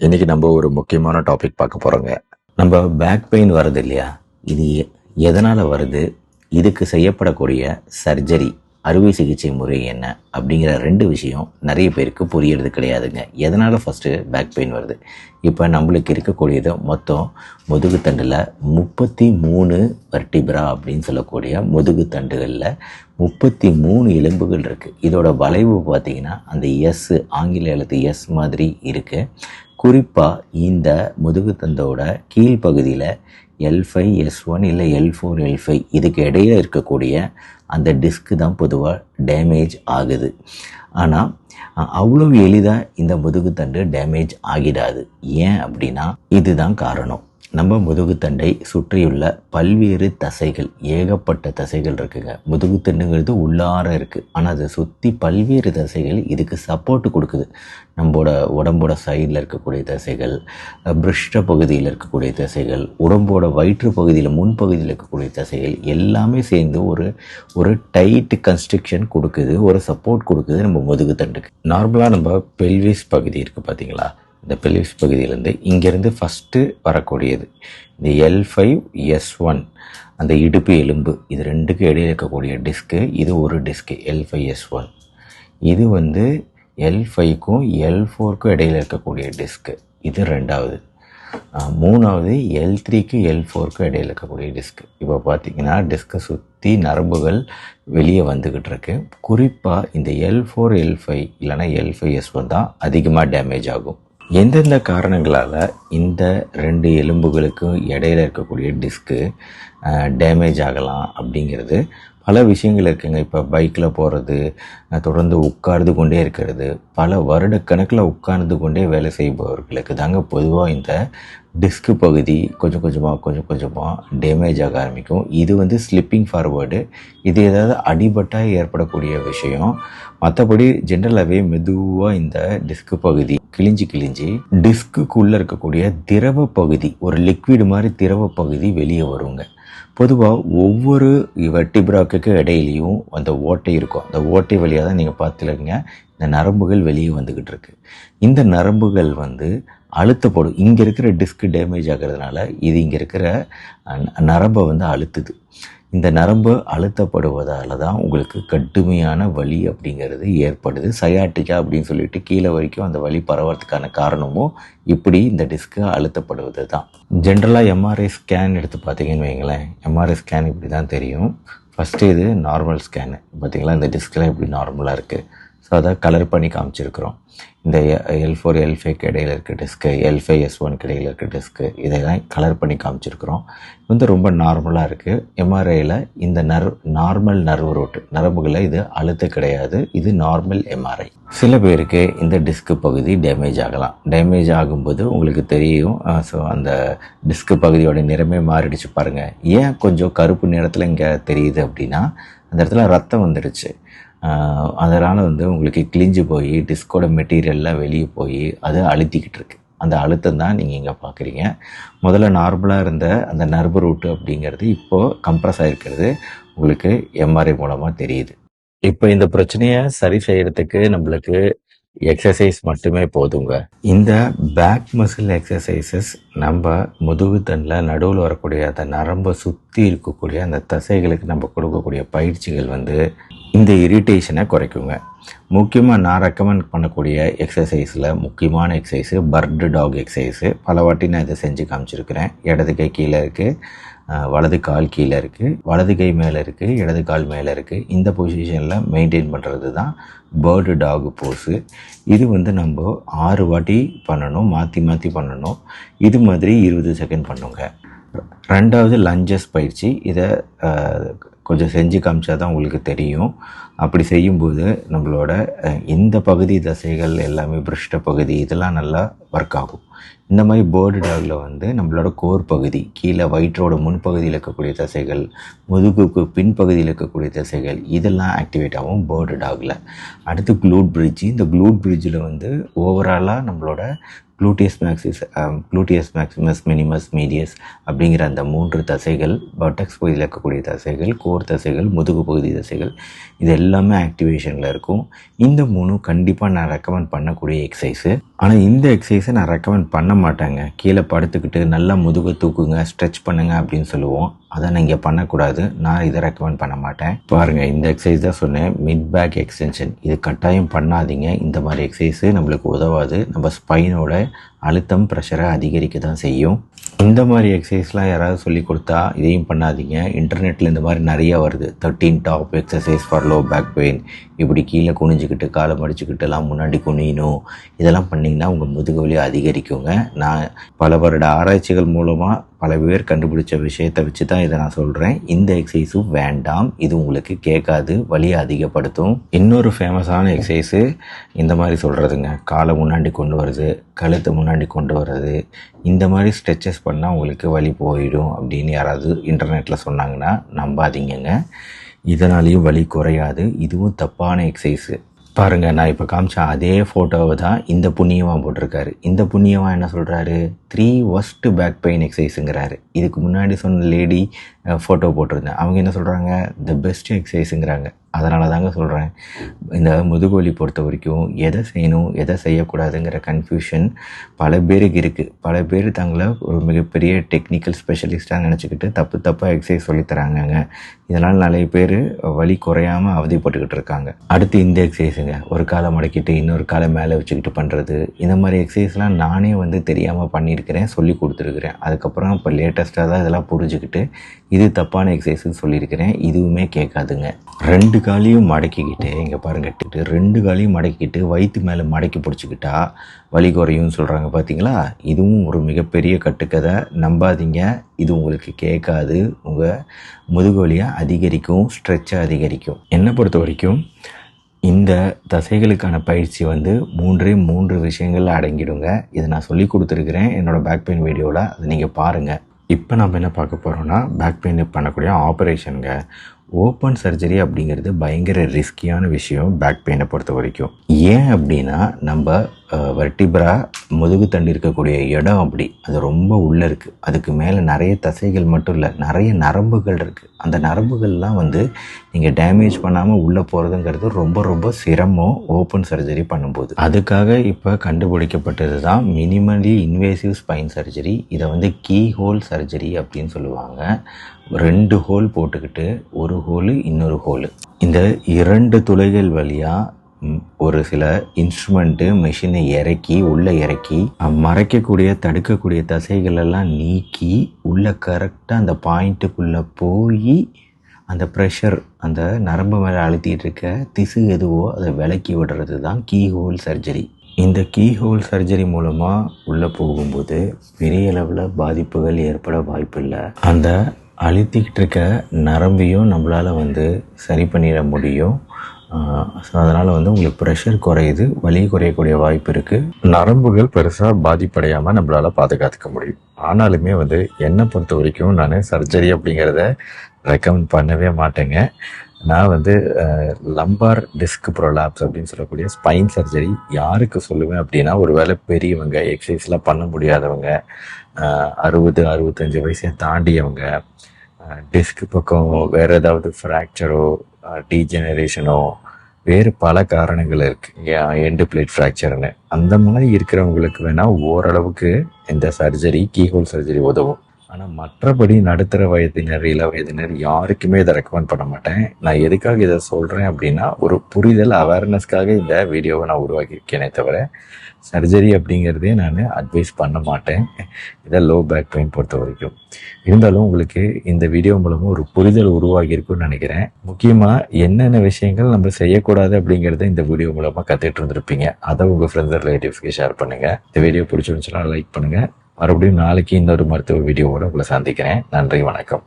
இன்னைக்கு நம்ம ஒரு முக்கியமான டாபிக் பார்க்க போறோங்க. நம்ம பேக் பெயின் வருது இல்லையா, இது எதனால வருது, இதுக்கு செய்யப்படக்கூடிய சர்ஜரி அறுவை சிகிச்சை முறை என்ன அப்படிங்கிற ரெண்டு விஷயம் நிறைய பேருக்கு புரியறது கிடையாதுங்க. எதனால ஃபர்ஸ்ட் பேக் பெயின் வருது? இப்போ நம்மளுக்கு இருக்கக்கூடியது மொத்தம் முதுகுத்தண்டில் 33 வெர்டிப்ரா அப்படின்னு சொல்லக்கூடிய முதுகுத்தண்டுகளில் 33 எலும்புகள் இருக்குது. இதோட வளைவு பார்த்தீங்கன்னா அந்த எஸ், ஆங்கில எழுத்து எஸ் மாதிரி இருக்குது. குறிப்பாக இந்த முதுகுத்தண்டோட கீழ்ப்பகுதியில் L5 S1 இல்லை L4 L5 இதுக்கு இடையில் இருக்கக்கூடிய அந்த டிஸ்க்கு தான் பொதுவாக டேமேஜ் ஆகுது. ஆனால் அவ்வளோ எளிதாக இந்த முதுகுத்தண்டு டேமேஜ் ஆகிடாது. ஏன் அப்படின்னா இதுதான் காரணம். நம்ம முதுகுத்தண்டை சுற்றியுள்ள பல்வேறு தசைகள், ஏகப்பட்ட தசைகள் இருக்குங்க. முதுகுத்தண்டுங்கிறது உள்ளார இருக்குது, ஆனால் அதை சுற்றி பல்வேறு தசைகள் இதுக்கு சப்போர்ட் கொடுக்குது. நம்மளோட உடம்போட சைடில் இருக்கக்கூடிய தசைகள், பிருஷ்ட பகுதியில் இருக்கக்கூடிய தசைகள், உடம்போட வயிற்று பகுதியில் முன்பகுதியில் இருக்கக்கூடிய தசைகள் எல்லாமே சேர்ந்து ஒரு டைட் கன்ஸ்ட்ரக்ஷன் கொடுக்குது, ஒரு சப்போர்ட் கொடுக்குது நம்ம முதுகுத்தண்டுக்கு. நார்மலாக நம்ம பெல்விஸ் பகுதி இருக்குது பார்த்தீங்களா, இந்த பெல்விஸ் பகுதியிலேருந்து இங்கேருந்து ஃபஸ்ட்டு வரக்கூடியது இந்த L5 S1 அந்த இடுப்பு எலும்பு, இது ரெண்டுக்கு இடையில் இருக்கக்கூடிய டிஸ்க்கு. இது ஒரு டிஸ்க்கு L5 S1. இது வந்து L5க்கும் L4க்கும் இடையில் இருக்கக்கூடிய டிஸ்க்கு, இது ரெண்டாவது. மூணாவது L3க்கு L4க்கும் இடையில் இருக்கக்கூடிய டிஸ்க்கு. இப்போ பார்த்தீங்கன்னா டிஸ்கை சுற்றி நரம்புகள் வெளியே வந்துக்கிட்டு இருக்கு. குறிப்பாக இந்த L4 L5 இல்லைனா L5 S1 தான் அதிகமாக டேமேஜ் ஆகும். எந்தெந்த காரணங்களால் இந்த ரெண்டு எலும்புகளுக்கும் இடையில் இருக்கக்கூடிய டிஸ்க்கு டேமேஜ் ஆகலாம் அப்படிங்கிறது பல விஷயங்கள் இருக்குங்க. இப்போ பைக்கில் போகிறது, தொடர்ந்து உட்கார்ந்து கொண்டே இருக்கிறது, பல வருடக்கணக்கில் உட்கார்ந்து கொண்டே வேலை செய்பவர்களுக்கு தாங்க பொதுவாக இந்த டிஸ்க்கு பகுதி கொஞ்சம் கொஞ்சமாக டேமேஜ் ஆக ஆரம்பிக்கும். இது வந்து ஸ்லிப்பிங் ஃபார்வேர்டு. இது ஏதாவது அடிபட்டால் ஏற்படக்கூடிய விஷயம். மற்றபடி ஜென்ரலாகவே மெதுவாக இந்த டிஸ்க்கு பகுதி கிழிஞ்சி டிஸ்க்குள்ளே இருக்கக்கூடிய திரவ பகுதி, ஒரு லிக்விட் மாதிரி திரவ பகுதி வெளியே வருங்க. பொதுவாக ஒவ்வொரு வெர்டிப்ராக்கு இடையிலையும் அந்த ஓட்டை இருக்கும். அந்த ஓட்டை வழியாக தான் நீங்கள் பார்த்துருங்க இந்த நரம்புகள் வெளியே வந்துக்கிட்டு இருக்கு. இந்த நரம்புகள் வந்து அழுத்தப்படும். இங்கே இருக்கிற டிஸ்க் டேமேஜ் ஆகிறதுனால இது இங்கே இருக்கிற நரம்பை வந்து அழுத்துது. இந்த நரம்பு அழுத்தப்படுவதால் தான் உங்களுக்கு கடுமையான வலி அப்படிங்கிறது ஏற்படுது. சயாட்டிக்கா அப்படின்னு சொல்லிட்டு கீழே வரைக்கும் அந்த வலி பரவறதுக்கான காரணமும் இப்படி இந்த டிஸ்க்கு அழுத்தப்படுவது தான். ஜென்ரலாக எம்ஆர்ஐ ஸ்கேன் எடுத்து பார்த்தீங்கன்னு வைங்களேன், எம்ஆர்ஐ ஸ்கேன் இப்படி தான் தெரியும். ஃபஸ்ட்டு இது நார்மல் ஸ்கேனு. பார்த்தீங்களா இந்த இப்படி நார்மலாக இருக்குது. ஸோ அதை கலர் பண்ணி காமிச்சிருக்கிறோம். இந்த L4 L5க்கு இடையில் இருக்க டிஸ்க்கு, L5 S1க்கு இடையில் இருக்க டிஸ்க்கு, இதெல்லாம் கலர் பண்ணி காமிச்சிருக்கிறோம். வந்து ரொம்ப நார்மலாக இருக்குது. எம்ஆர்ஐயில் இந்த நார்மல் நர்வ் ரோட்டு நரம்புகளை இது அழுத்த கிடையாது. இது நார்மல் எம்ஆர்ஐ. சில பேருக்கு இந்த டிஸ்க்கு பகுதி டேமேஜ் ஆகலாம். டேமேஜ் ஆகும்போது உங்களுக்கு தெரியும். ஸோ அந்த டிஸ்க்கு பகுதியோட நிறமே மாறிடுச்சு பாருங்கள். ஏன் கொஞ்சம் கருப்பு நிறத்தில் இங்கே தெரியுது அப்படின்னா அந்த இடத்துல ரத்தம் வந்துடுச்சு. அதனால் வந்து உங்களுக்கு கிழிஞ்சு போய் டிஸ்கோட மெட்டீரியல்லாம் வெளியே போய் அது அழுத்திக்கிட்டு இருக்கு. அந்த அழுத்தம் தான் நீங்கள் இங்கே பார்க்குறீங்க. முதல்ல நார்மலாக இருந்த அந்த நர்வ் ரூட்டு அப்படிங்கிறது இப்போது கம்ப்ரஸ் ஆகிருக்கிறது உங்களுக்கு எம்ஆர்ஐ மூலமாக தெரியுது. இப்போ இந்த பிரச்சனையை சரி செய்யறதுக்கு நம்மளுக்கு எக்ஸசைஸ் மட்டுமே போதுங்க. இந்த பேக் மசில் எக்ஸசைசஸ் நம்ம முதுகுத்தண்டில் நடுவில் வரக்கூடிய அந்த நரம்பை சுற்றி இருக்கக்கூடிய அந்த தசைகளுக்கு நம்ம கொடுக்கக்கூடிய பயிற்சிகள் வந்து இந்த இரிட்டேஷனை குறைக்குங்க. முக்கியமாக நான் ரெக்கமெண்ட் பண்ணக்கூடிய எக்ஸசைஸில் முக்கியமான எக்ஸசைஸு பர்டு டாக் எக்ஸசைஸு. பல வாட்டி நான் இதை செஞ்சு காமிச்சிருக்கிறேன். இடது கை கீழே இருக்குது, வலது கால் கீழே இருக்குது, வலது கை மேலே இருக்குது, இடது கால் மேலே இருக்குது. இந்த பொசிஷனில் மெயின்டைன் பண்ணுறது தான் பேர்டு டாக் போஸு. இது வந்து நம்ம 6 வாட்டி பண்ணணும், மாற்றி பண்ணணும். இது மாதிரி 20 செகண்ட் பண்ணுங்க. ரெண்டாவது லஞ்சஸ் பயிற்சி. இதை கொஞ்சம் செஞ்சு காமிச்சா தான் உங்களுக்கு தெரியும். அப்படி செய்யும்போது நம்மளோட இந்த பகுதி தசைகள் எல்லாமே பிருஷ்ட பகுதி இதெல்லாம் நல்லா ஒர்க் ஆகும். இந்த மாதிரி பேர்டு டாகில் வந்து நம்மளோட கோர் பகுதி, கீழே வயிற்றோட முன்பகுதியில் இருக்கக்கூடிய தசைகள், முதுகுக்கு பின்பகுதியில் இருக்கக்கூடிய தசைகள் இதெல்லாம் ஆக்டிவேட் ஆகும் பேர்டு டாகில். அடுத்து க்ளூட் பிரிட்ஜ். இந்த க்ளூட் பிரிட்ஜில் வந்து ஓவராலாக நம்மளோட குளூட்டியஸ் மேக்ஸிமஸ், மினிமஸ், மீடியஸ் அப்படிங்கிற அந்த 3 தசைகள், பட்டக்ஸ் பகுதியில் இருக்கக்கூடிய தசைகள், கோர் தசைகள், முதுகு பகுதி தசைகள், இது எல்லாமே ஆக்டிவேஷனில் இருக்கும். இந்த 3 கண்டிப்பாக நான் ரெக்கமெண்ட் பண்ணக்கூடிய எக்ஸசைஸு. ஆனால் இந்த எக்ஸசைஸை நான் ரெக்கமெண்ட் பண்ண மாட்டேங்க. கீழே படுத்துக்கிட்டு நல்லா முதுகை தூக்குங்க, ஸ்ட்ரெச் பண்ணுங்க அப்படின்னு சொல்லுவோம். அதை நீங்கள் பண்ணக்கூடாது. நான் இதை ரெக்கமெண்ட் பண்ண மாட்டேன். பாருங்கள், இந்த எக்ஸசைஸ் தான் சொன்னேன், மிட் பேக் எக்ஸ்டென்ஷன். இது கட்டாயம் பண்ணாதீங்க. இந்த மாதிரி எக்ஸசைஸு நம்மளுக்கு உதவாது. நம்ம ஸ்பைனோட அழுத்தம், ப்ரெஷரை அதிகரிக்க தான் செய்யும். இந்த மாதிரி எக்ஸசைஸ்லாம் யாராவது சொல்லி கொடுத்தா இதையும் பண்ணாதீங்க. இன்டர்நெட்டில் இந்த மாதிரி நிறைய வருது. 13 top exercise for low back pain. இப்படி கீழே குனிஞ்சிக்கிட்டு காலை மடிச்சுக்கிட்டுலாம் முன்னாடி குனியணும். இதெல்லாம் பண்ணிங்கன்னா உங்கள் முதுகு வலி அதிகரிக்குங்க. நான் பல வருட ஆராய்ச்சிகள் மூலமாக பல பேர் கண்டுபிடிச்ச விஷயத்தை வச்சு தான் இதை நான் சொல்கிறேன். இந்த எக்ஸசைஸும் வேண்டாம். இது உங்களுக்கு கேட்காது, வலியை அதிகப்படுத்தும். இன்னொரு ஃபேமஸான எக்ஸசைஸு இந்த மாதிரி சொல்கிறதுங்க. காலை முன்னாடி கொண்டு வருது, கழுத்தை முன்னாடி கொண்டு வர்றது. இந்த மாதிரி ஸ்ட்ரெச்சஸ் பண்ணால் உங்களுக்கு வலி போயிடும் அப்படின்னு யாராவது இன்டர்நெட்டில் சொன்னாங்கன்னா நம்பாதீங்கங்க. இதனாலேயும் வலி குறையாது. இதுவும் தப்பான எக்ஸசைஸு. பாருங்கள், நான் இப்போ காமிச்ச அதே ஃபோட்டோவை தான் இந்த புண்ணியமாக போட்டிருக்காரு. இந்த புண்ணியமாக என்ன சொல்கிறாரு, 3 worst பேக் பெயின் எக்ஸசைஸுங்கிறாரு. இதுக்கு முன்னாடி சொன்ன லேடி ஃபோட்டோ போட்டிருந்தேன். அவங்க என்ன சொல்கிறாங்க, த பெஸ்ட் எக்ஸசைஸுங்கிறாங்க. அதனால தாங்க சொல்கிறேன், இந்த முதுகுவலி பொறுத்த வரைக்கும் எதை செய்யணும் எதை செய்யக்கூடாதுங்கிற கன்ஃபியூஷன் பல பேருக்கு இருக்குது. பல பேர் தங்களை ஒரு மிகப்பெரிய டெக்னிக்கல் ஸ்பெஷலிஸ்ட்டாக நினச்சிக்கிட்டு தப்பாக எக்ஸசைஸ் சொல்லித்தராங்கங்க. இதனால் நிறைய பேர் வலி குறையாமல் அவதிப்பட்டுக்கிட்டு இருக்காங்க. அடுத்து இந்த எக்ஸசைஸுங்க, ஒரு காலை மடக்கிட்டு இன்னொரு காலை மேலே வச்சுக்கிட்டு பண்ணுறது. இந்த மாதிரி எக்ஸசைஸ்லாம் நானே தெரியாமல் பண்ணியிருக்கிறேன், சொல்லி கொடுத்துருக்குறேன். அதுக்கப்புறம் இப்போ லேட்டஸ்ட்டாக தான் இதெல்லாம் புரிஞ்சுக்கிட்டு இது தப்பான எக்ஸசைஸ்ன்னு சொல்லியிருக்கிறேன். இதுவுமே கேட்காதுங்க. 2 காலையும் மடக்கிக்கிட்டு, இங்கே பாருங்க, 2 காலையும் மடக்கிக்கிட்டு வயிற்று மேலே மடக்கி பிடிச்சிக்கிட்டா வலி குறையும்னு சொல்கிறாங்க. பார்த்தீங்களா, இதுவும் ஒரு மிகப்பெரிய கட்டுக்கதை. நம்பாதீங்க, இது உங்களுக்கு கேட்காது. உங்கள் முதுகு வலியை அதிகரிக்கும், ஸ்ட்ரெச்சை அதிகரிக்கும். என்னை பொறுத்த வரைக்கும் இந்த தசைகளுக்கான பயிற்சி 3 விஷயங்கள் அடங்கிடுங்க. இதை நான் சொல்லி கொடுத்துருக்குறேன் என்னோடய பேக் பெயின் வீடியோவில். அதை நீங்கள் பாருங்கள். இப்போ நம்ம என்ன பார்க்க போகிறோம்னா, பேக் பெயின் பண்ணக்கூடிய ஆப்ரேஷனுங்க. ஓப்பன் சர்ஜரி அப்படிங்கிறது பயங்கர ரிஸ்கியான விஷயம் பேக் பெயினை பொறுத்த வரைக்கும். ஏன் அப்படின்னா, நம்ம வெர்டிப்ரா முதுகு தண்டு இருக்கக்கூடிய இடம் அப்படி அது ரொம்ப உள்ளே இருக்குது. அதுக்கு மேலே நிறைய தசைகள் மட்டும் இல்லை, நிறைய நரம்புகள் இருக்குது. அந்த நரம்புகள்லாம் நீங்கள் டேமேஜ் பண்ணாமல் உள்ளே போகிறதுங்கிறது ரொம்ப சிரமம் ஓப்பன் சர்ஜரி பண்ணும்போது. அதுக்காக இப்போ கண்டுபிடிக்கப்பட்டது தான் மினிமலி இன்வேசிவ் ஸ்பைன் சர்ஜரி. இதை கீ ஹோல் சர்ஜரி அப்படின்னு சொல்லுவாங்க. 2 ஹோல் போட்டுக்கிட்டு, ஒரு ஹோலு இன்னொரு ஹோலு, இந்த 2 துளைகள் வழியாக ஒரு சில இன்ஸ்ட்ருமெண்ட்டு மெஷினை உள்ளே இறக்கி மறைக்கக்கூடிய தடுக்கக்கூடிய தசைகளெல்லாம் நீக்கி உள்ளே கரெக்டாக அந்த பாயிண்ட்டுக்குள்ளே போய் அந்த ப்ரெஷர் அந்த நரம்பு மேலே அழுத்திட்டு இருக்க திசு எதுவோ அதை விலக்கி விடுறது தான் கீ ஹோல் சர்ஜரி. இந்த கீ ஹோல் சர்ஜரி மூலமாக உள்ளே போகும்போது பெரிய அளவில் பாதிப்புகள் ஏற்பட வாய்ப்பில்லை. அந்த அழுத்திக்கிட்டு இருக்க நரம்பையும் நம்மளால் சரி பண்ணிட முடியும். ஸோ அதனால் உங்களுக்கு ப்ரெஷர் குறையுது, வலி குறையக்கூடிய வாய்ப்பு இருக்குது. நரம்புகள் பெருசாக பாதிப்படையாமல் நம்மளால் பாதுகாத்துக்க முடியும். ஆனாலுமே என்னை பொறுத்த வரைக்கும் நான் சர்ஜரி அப்படிங்கிறத ரெக்கமெண்ட் பண்ணவே மாட்டேங்க. நான் லம்பார் டிஸ்க் ப்ரோலாப்ஸ் அப்படின்னு சொல்லக்கூடிய ஸ்பைன் சர்ஜரி யாருக்கு சொல்லுவேன் அப்படின்னா, ஒரு வேளை பெரியவங்க, எக்ஸசைஸ்லாம் பண்ண முடியாதவங்க, 60-65 வயசை தாண்டியவங்க, டிஸ்க் பக்கம் வேறு ஏதாவது ஃப்ராக்சரோ டீஜெனரேஷனோ வேறு பல காரணங்கள் இருக்குது, எண்டு பிளேட் ஃப்ராக்சர்னு, அந்த மாதிரி இருக்கிறவங்களுக்கு வேணால் ஓரளவுக்கு இந்த சர்ஜரி கீஹோல் சர்ஜரி உதவும். ஆனால் மற்றபடி நடுத்தர வயதினர், இள வயதினர் யாருக்குமே இதை ரெக்கமெண்ட் பண்ண மாட்டேன். நான் எதுக்காக இதை சொல்கிறேன் அப்படின்னா, ஒரு புரிதல் அவேர்னஸ்க்காக இந்த வீடியோவை நான் உருவாக்கியிருக்கேனே தவிர சர்ஜரி அப்படிங்கிறதே நான் அட்வைஸ் பண்ண மாட்டேன். இதை லோ பேக் பெயின் பொறுத்த வரைக்கும். இருந்தாலும் உங்களுக்கு இந்த வீடியோ மூலமாக ஒரு புரிதல் உருவாகியிருக்குன்னு நினைக்கிறேன். முக்கியமாக என்னென்ன விஷயங்கள் நம்ம செய்யக்கூடாது அப்படிங்கிறத இந்த வீடியோ மூலமாக கற்றுட்டு இருந்திருப்பீங்க. அதை உங்கள் ஃப்ரெண்ட்ஸ் ரிலேட்டிவ்ஸ்க்கு ஷேர் பண்ணுங்கள். இந்த வீடியோ பிடிச்சிருந்துச்சுன்னா லைக் பண்ணுங்கள். மறுபடியும் நாளைக்கு இன்னொரு மருத்துவ வீடியோவோட உங்களை சந்திக்கிறேன். நன்றி, வணக்கம்.